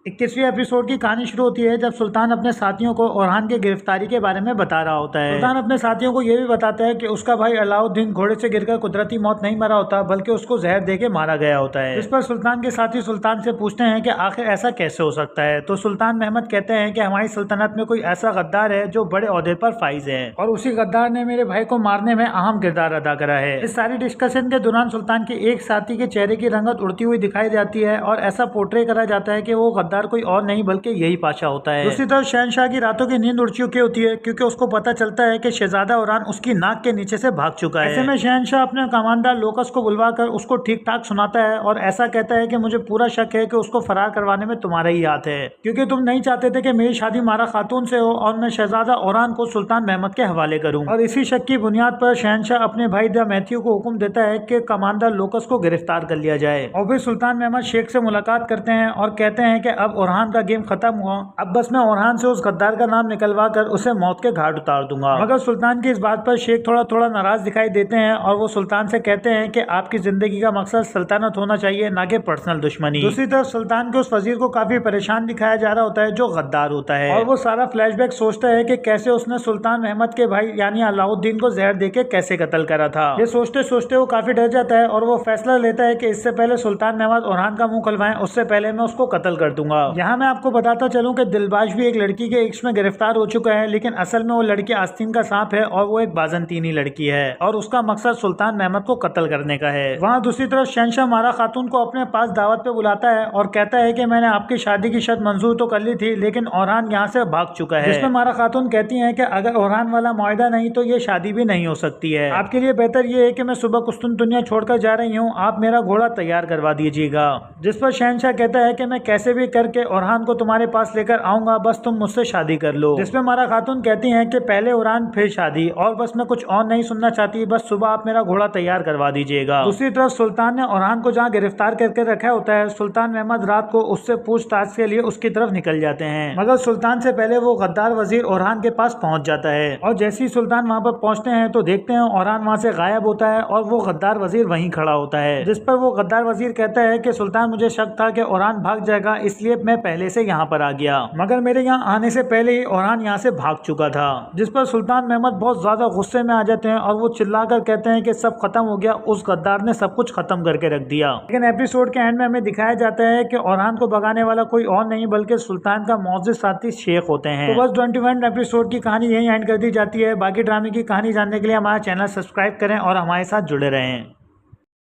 21वें episode की कहानी शुरू होती है जब सुल्तान अपने साथियों को ओरहान की गिरफ्तारी के बारे में बता रहा होता है। सुल्तान अपने साथियों को यह भी बताता है कि उसका भाई अलाउद्दीन घोड़े से गिरकर कुदरती मौत नहीं मरा होता बल्कि उसको जहर देके मारा गया होता है। इस पर सुल्तान के साथी सुल्तान से पूछते हैं कि आखिर ऐसा कैसे हो सकता है। तो सुल्तान महमद कहते हैं कि हमारी सल्तनत में कोई ऐसा गद्दार है जो बड़े ओहदे पर फाइज है और उसी गद्दार ने मेरे भाई को मारने में अहम किरदार अदा करा है। इस सारी डिस्कशन के दौरान सुल्तान के एक साथी के चेहरे की रंगत उड़ती हुई दिखाई जाती है और ऐसा पोर्ट्रे करा जाता है कि वो गद्दार कोई और नहीं बल्कि यही पाशा होता है। दूसरी तरफ शहनशाह की रातों की नींद उड़ चुकी होती है क्योंकि उसको पता चलता है कि शहजादा ओरहान उसकी नाक के नीचे से भाग चुका है। ऐसे में शहनशाह अपने कमांडर लोकस को बुलवाकर उसको ठीक ठाक सुनाता है और ऐसा कहता है कि मुझे पूरा शक है कि उसको फरार करवाने में तुम्हारा ही हाथ है क्योंकि तुम नहीं चाहते थे कि मेरी शादी मारा खातून से हो और मैं शहजादा ओरहान को सुल्तान महमद के हवाले करूं। और इसी शक की बुनियाद पर शहनशाह अपने भाई द मैथ्यू को हुक्म देता है कि कमांडर लोकस को गिरफ्तार कर लिया जाए। और फिर सुल्तान महमद शेख से मुलाकात करते हैं और कहते हैं कि अब ओरहान का गेम खत्म हुआ, अब बस मैं ओरहान से उस गद्दार का नाम निकलवा कर उसे मौत के घाट उतार दूंगा। मगर सुल्तान की इस बात पर शेख थोड़ा थोड़ा नाराज दिखाई देते हैं और वो सुल्तान से कहते हैं कि आपकी जिंदगी का मकसद सल्तनत होना चाहिए ना कि पर्सनल दुश्मनी। दूसरी तरफ सुल्तान के उस वजीर को काफी परेशान दिखाया जा रहा होता है जो गद्दार होता है और वो सारा फ्लैशबैक सोचता है कि कैसे उसने सुल्तान महमद के भाई यानी अलाउद्दीन को जहर देके कैसे कत्ल करा था। ये सोचते सोचते वो काफी डर जाता है और वो फैसला लेता है कि इससे पहले सुल्तान महमद ओरहान का मुंह खुलवाएं उससे पहले मैं उसको कत्ल कर दूंगा। यहाँ मैं आपको बताता चलूं कि दिलबाज भी एक लड़की के इश्क में गिरफ्तार हो चुका है लेकिन असल में वो लड़की आस्तीन का सांप है और वो एक बाजंतीनी लड़की है और उसका मकसद सुल्तान महमद को कत्ल करने का है। वहाँ दूसरी तरफ शहनशाह मारा खातून को अपने पास दावत पे बुलाता है और कहता है कि मैंने आपकी शादी की शर्त मंजूर तो कर ली थी लेकिन ओरहान यहाँ से भाग चुका है। जिसमें मारा खातून कहती है कि अगर ओरहान वाला मुआहदा नहीं तो ये शादी भी नहीं हो सकती है। आपके लिए बेहतर ये है कि मैं सुबह कुस्तुन दुनिया छोड़कर जा रही हूँ, आप मेरा घोड़ा तैयार करवा दीजिएगा। जिस पर शहनशाह कहता है कि मैं कैसे भी करके ओरहान को तुम्हारे पास लेकर आऊंगा, बस तुम मुझसे शादी कर लो। जिसमें मारा खातून कहती हैं कि पहले ओरहान फिर शादी और बस मैं कुछ और नहीं सुनना चाहती, बस सुबह आप मेरा घोड़ा तैयार करवा दीजिएगा। दूसरी तरफ सुल्तान ने ओरहान को जहाँ गिरफ्तार करके रखा होता है, सुल्तान महमद रात को उससे पूछताछ के लिए उसकी तरफ निकल जाते हैं मगर सुल्तान से पहले वो गद्दार वजीर ओरहान के पास पहुंच जाता है और जैसे ही सुल्तान वहाँ पर पहुंचते हैं तो देखते हैं ओरहान वहाँ से गायब होता है और वो गद्दार वजीर वहीं खड़ा होता है। जिस पर वो गद्दार वजीर कहता है कि सुल्तान मुझे शक था कि ओरहान भाग जाएगा इसलिए मैं पहले से यहाँ पर आ गया मगर मेरे यहाँ आने से पहले ही ओरहान यहाँ से भाग चुका था। जिस पर सुल्तान महमद बहुत ज्यादा गुस्से में आ जाते हैं और वो चिल्लाकर कहते हैं कि सब खत्म हो गया, उस गद्दार ने सब कुछ खत्म करके रख दिया। लेकिन एपिसोड के एंड में हमें दिखाया जाता है कि ओरहान को भगाने वाला कोई और नहीं बल्कि सुल्तान का मौजूद साथी शेख होते हैं। तो बस 21 एपिसोड की कहानी यही एंड कर दी जाती है। बाकी ड्रामे की कहानी जानने के लिए हमारा चैनल सब्सक्राइब करें और हमारे साथ जुड़े रहें।